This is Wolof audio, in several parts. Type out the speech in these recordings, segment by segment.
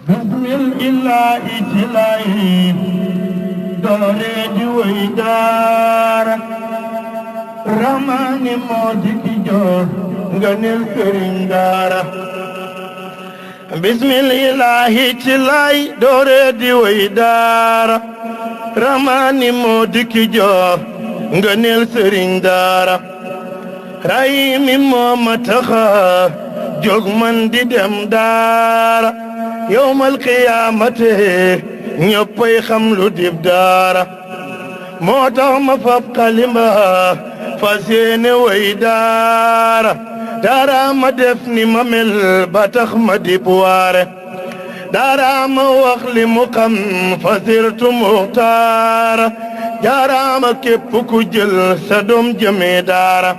bismillah itilay doore di way daara ramani moo dikki joor nga nel sëriñ daara bismillah itilay doore di way daara ramani moo dikki joor nga nel sëriñ daara ray mi moo ma taxa jóg man di dem daara yawmal qiyaamate ñëppay xam lu dib daara moo tax ma fab xalima fas yéene way daara daara ma def ni ma mel ba tax ma dib waare daara ma wax li mu xam fasirtu muxtaara daara ma képp ku jël sa doom jëmee daara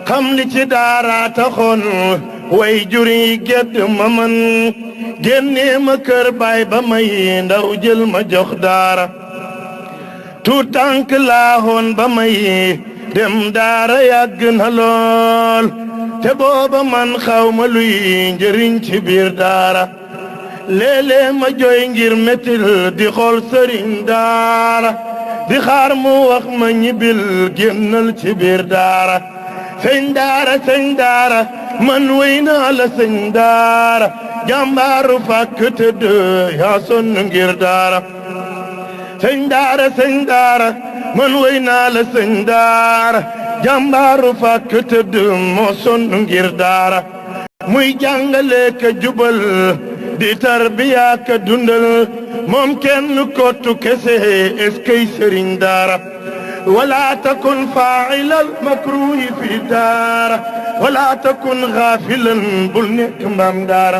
xam li ci daara taxoon way juri gedd ma man génnee ma kër baay ba may ndaw jël ma jox daara tuut tànk laahoon ba may dem daara yàgg na lool te booba man xaw ma luy njëriñ ci biir daara léeg-léeg ma jooy ngir metil di xool sëriñ daara di xaar mu wax ma ñibbil génnal ci biir daara sëñ daara man wéy naa la sëñ daara jàmbaaru fàkk tëdd yaa sonn ngir daara sëñ daara man wéy naa la sëñ daara jàmbaaru fàkk tëdd moo sonn ngir daara muy jàngale ka jubal di tarbiya ka dundal moom kenn kottu kese eskay sëriñ daara ولا تكن فاعل المكروه في دار ولا تكن غافلا بلنك ممدار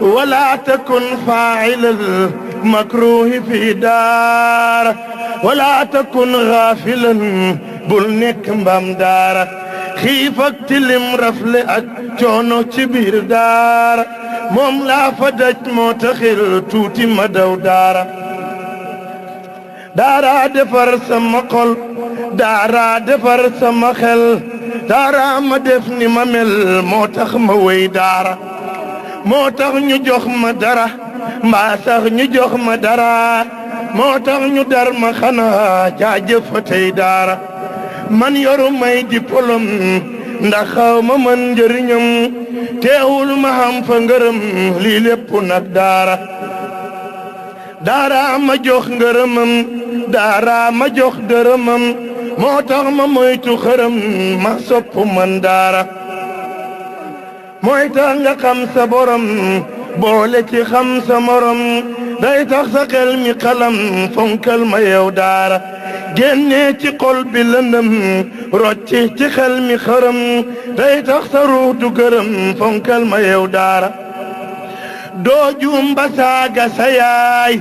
ولا تكن فاعل المكروه في دار ولا تكن غافلا بلنك ممدار خيفك تلم رفل اجونو تبير دار موم لا فدج موتخل توتي مدو دار daara defar sama xol daara defar sama xel daara ma def ni ma mel moo tax ma wéy daara moo tax ñu jox ma dara mbaa sax ñu jox ma dara moo tax ñu dar ma xanaa jaajëf fa tey daara man yoru may diplôme ndax xaw ma man njëriñam teewul ma xam fa ngërëm lii lépp nag daara daara ma jox ngërëmam daara ma jox dërëmam moo tax ma moytu xërëm ma sopp man daara mooy tax nga xam sa borom boole ci xam sa morom day tax sa xel mi xalam fonkal ma yow daara génnee ci xol bi lëndëm rocci ci xel mi xërëm day tax sa ruux du gërëm fonkal ma yow daara doo juum ba saaga sa yaay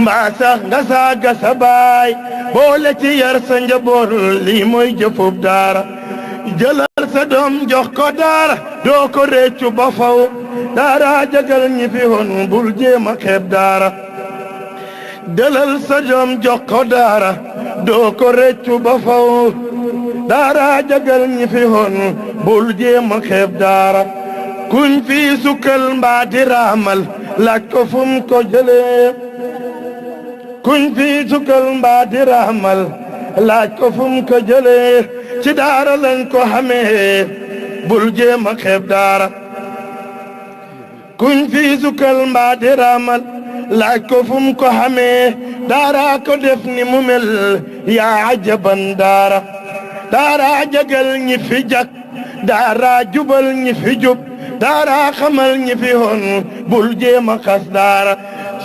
mbaa sax nga saaga sa baay boole ci yar sa njaboot lii mooy jëfub daara jëlal sa doom jox ko daara doo ko réccu ba faw daara jagal ñi fi woon bul jéem a xeeb daara jëlal sa doom jox ko daara doo ko réccu ba faw daara jagal ñi fi woon bul jéem a xeeb daara kuñ fi sukkal mbaa di raamal laaj ko fum ko jëlee kuñ fi sukkal mbaa di raamal laaj ko fum ko jëlee ci daara lañ ko xamee bul jéem a xeeb daara kuñ fi sukkal mbaa di raamal laaj ko fum ko xamee daara ko def ni mu mel yaa ajaban daara daara jagal ñi fi jak daara jubal ñi fi jub daara xamal ñi fi woon bul jéem a xas daara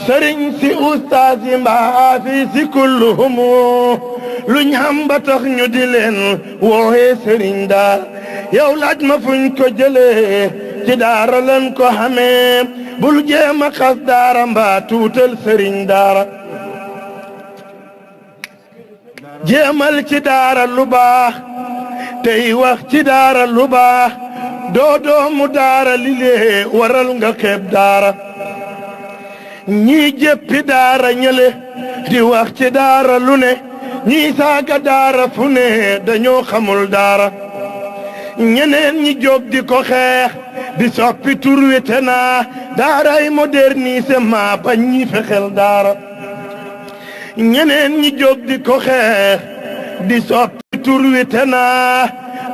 sëriñ si ustaas yi mbaa fi si kulluhumu lu ñam ba tax ñu di leen woohee sëriñ daara yow laaj ma fuñ ko jëlee ci daara lan ko xamee bul jéem a xas daara mbaa tuutal sëriñ daara jéemal ci daara lu baax tey wax ci daara lu baax doo doomu daara li lee waral nga xeeb daara ñii jéppi daara ñële di wax ci daara lu ne ñii saaga daara fu ne dañoo xamul daara ñeneen ñi jóg di ko xeex di soppi tur wi te naa daaray modernisement bañ ñi fexel daara ñeneen ñi jóg di ko xeex di soppi tur wi te naa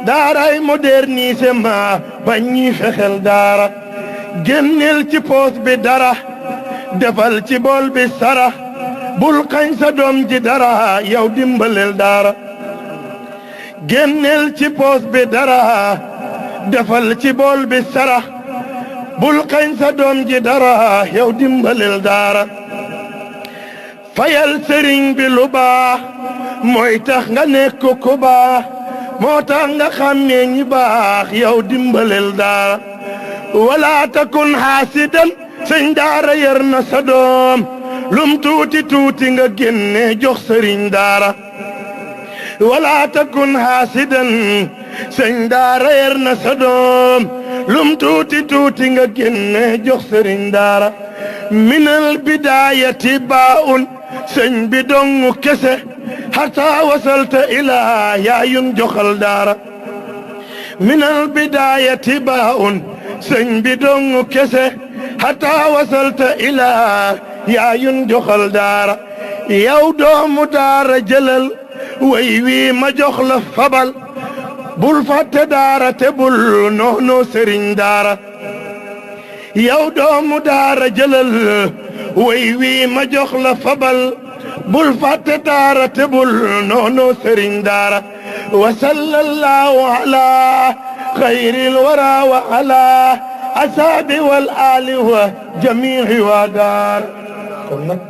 daaray modernisement bañ ñi fexel daara génneel ci poos bi dara defal ci bool bi sara bul xañ sa doom ji dara yow dimbalel daara génneel ci poos bi dara defal ci bool bi sara bul xañ sa doom ji dara yow dimbalel daara fayal sëriñ bi lu baax mooy tax nga nekk ku baax moo tax nga xàmmee ñi baax yow dimbalel daara wala takun xaasidan sëñ daara yar na sa doom lum tuuti tuuti nga génne jox sëriñ daara wala takun xaasidan sëñ daara yar na sa doom lum tuuti tuuti nga génne jox sëriñ daara minal bidaayati baa'un sëñ bi dongu kese hatta wasalta ilaa yaayun joxal daara minal bidaayati baa'un sëñ bi dongu kese hatta wasalta ilaa yaayun joxal daara yow doomu daara jëlal way wii ma jox la fabal bul fàtte daara te bul noonoo sëriñ daara yow doomu daara jëlal way wii ma jox la fabal bul fàtte daara te bul noonoo sëriñ daara wa sallallahu ala xayril wara wa ala asaabi wal ali wa jamiihi wa daar kon nag